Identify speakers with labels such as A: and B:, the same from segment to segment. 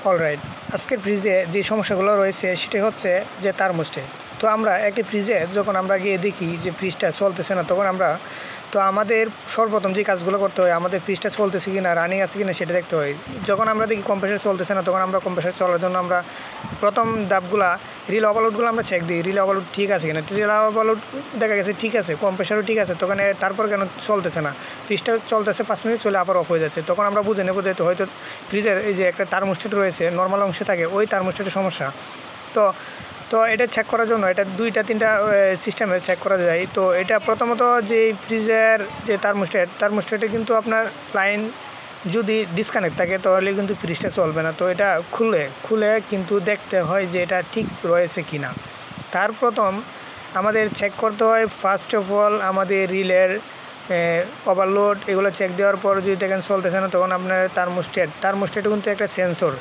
A: Alright, আজকের ফ্রিজে যে সমস্যাগুলো রয়েছে সেটি হচ্ছে যে থার্মোস্ট্যাট। তো আমরা একটি ফ্রিজে যখন আমরা গিয়ে দেখি যে ফ্রিজটা চলতেছে না, তখন আমাদের সর্বপ্রথম যে কাজগুলো করতে হয়, আমাদের ফ্রিজটা চলতেছে কি না, রানিং আছে কি না সেটা দেখতে হয়। যখন আমরা দেখি কম্প্রেসার চলতেছে না, তখন আমরা কম্প্রেসার চলার জন্য আমরা প্রথম ধাপগুলা রিল ওভারলোডগুলো আমরা চেক দিই, রিল ওভারলোড ঠিক আছে কিনা। রিল ওভারলোড দেখা গেছে ঠিক আছে, কম্প্রেসারও ঠিক আছে, তখন তারপর কেন চলতেছে না, ফ্রিজটা চলতেছে 5 মিনিট চলে আবার অফ হয়ে যাচ্ছে। তখন আমরা বুঝে নেব যে হয়তো ফ্রিজের এই যে একটা থার্মোস্ট্যাট রয়েছে নর্মাল অংশে থাকে, ওই থার্মোস্ট্যাটের সমস্যা। তো তো এটা চেক করার জন্য এটা 2-3টা সিস্টেমে চেক করা যায়। তো এটা প্রথমত যে ফ্রিজের যে থার্মোস্ট্যাটে কিন্তু আপনার লাইন যদি ডিসকানেক্ট থাকে তাহলে কিন্তু ফ্রিজটা চলবে না। তো এটা খুলে কিন্তু দেখতে হয় যে এটা ঠিক রয়েছে কি না। তার প্রথম আমাদের চেক করতে হয় ফার্স্ট অফ অল আমাদের রিলের ওভারলোড, এগুলো চেক দেওয়ার পর যদি দেখেন চলতেছে না, তখন আপনার থার্মোস্ট্যাটও কিন্তু একটা সেন্সর।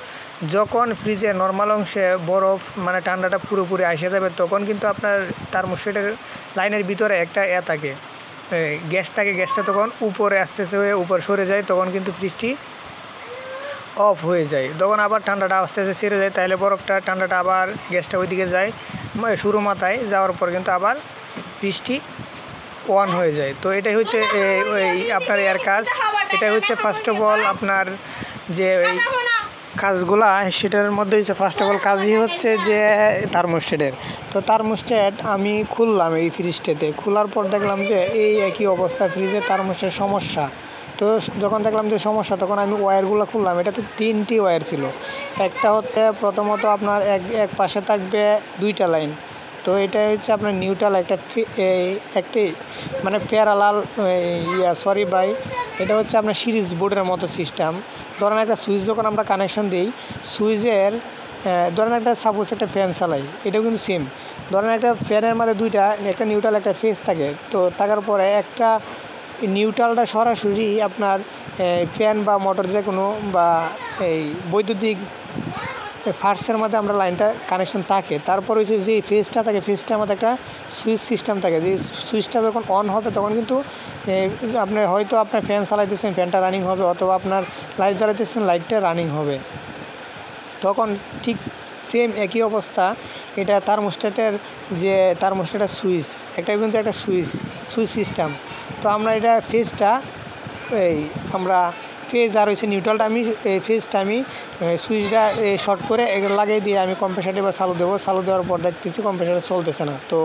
A: যখন ফ্রিজে নর্মাল অংশে বরফ মানে ঠান্ডাটা পুরোপুরি আসে যাবে, তখন কিন্তু আপনার থার্মোস্ট্যাটের লাইনের ভিতরে একটা থাকে, গ্যাস থাকে। গ্যাসটা তখন উপরে আস্তে হয়ে উপর সরে যায়, তখন কিন্তু ফ্রিজটি অফ হয়ে যায়। তখন আবার ঠান্ডাটা আস্তে ছেড়ে যায়, তাহলে বরফটা ঠান্ডাটা আবার গ্যাসটা ওইদিকে যায়, শুরু মাথায় যাওয়ার পর কিন্তু আবার ফ্রিজটি অন হয়ে যায়। তো এটাই হচ্ছে ওই আপনার এর কাজ। এটাই হচ্ছে ফার্স্ট অফ অল আপনার যে ওই কাজগুলা, সেটার মধ্যে হচ্ছে ফার্স্ট অফ অল কাজই হচ্ছে যে থার্মোস্ট্যাটের। তো থার্মোস্ট্যাট আমি খুললাম এই ফ্রিজটাতে, খোলার পর দেখলাম যে এই একই অবস্থা, ফ্রিজের থার্মোস্ট্যাটের সমস্যা। তো যখন দেখলাম যে সমস্যা, তখন আমি ওয়্যারগুলো খুললাম। এটাতে 3টি ওয়্যার ছিল। একটা হচ্ছে প্রথমত আপনার এক পাশে থাকবে 2টা লাইন। তো এটা হচ্ছে আপনার নিউট্রাল একটি মানে প্যারালাল এটা হচ্ছে আপনার সিরিজ বোর্ডের মতো সিস্টেম। ধরেন একটা সুইচ যখন আমরা কানেকশন দিই, সুইচের ধরেন একটা সাপোজ একটা ফ্যান চালাই, এটাও কিন্তু সেম। ধরেন একটা ফ্যানের মধ্যে 2টা, একটা নিউট্রাল একটা ফেজ থাকে। তো থাকার পরে একটা নিউট্রালটা সরাসরি আপনার ফ্যান বা মোটর যে কোনো বা এই বৈদ্যুতিক ফার্স্টের মধ্যে আমরা লাইনটা কানেকশন থাকে। তারপর হচ্ছে যে ফেজটা থাকে, ফেজটার মধ্যে একটা সুইচ সিস্টেম থাকে। যে সুইচটা যখন অন হবে, তখন কিন্তু আপনি হয়তো আপনার ফ্যান চালাইতেছেন, ফ্যানটা রানিং হবে, অথবা আপনার লাইট জ্বালাইতেছেন, লাইটটা রানিং হবে। তখন ঠিক সেম একই অবস্থা। এটা থার্মোস্ট্যাটের সুইচ, এটা কিন্তু একটা সুইচ সিস্টেম। তো আমরা এটা ফেজটা আমরা ফেজ আর হচ্ছে নিউট্রালটা আমি ফেজটা আমি সুইচটা শর্ট করে এগুলো লাগিয়ে দিয়ে আমি কম্প্রেসারটা এবার চালু দেবো। চালু দেওয়ার পর দেখতেছি কম্প্রেসারটা চলতেছে না। তো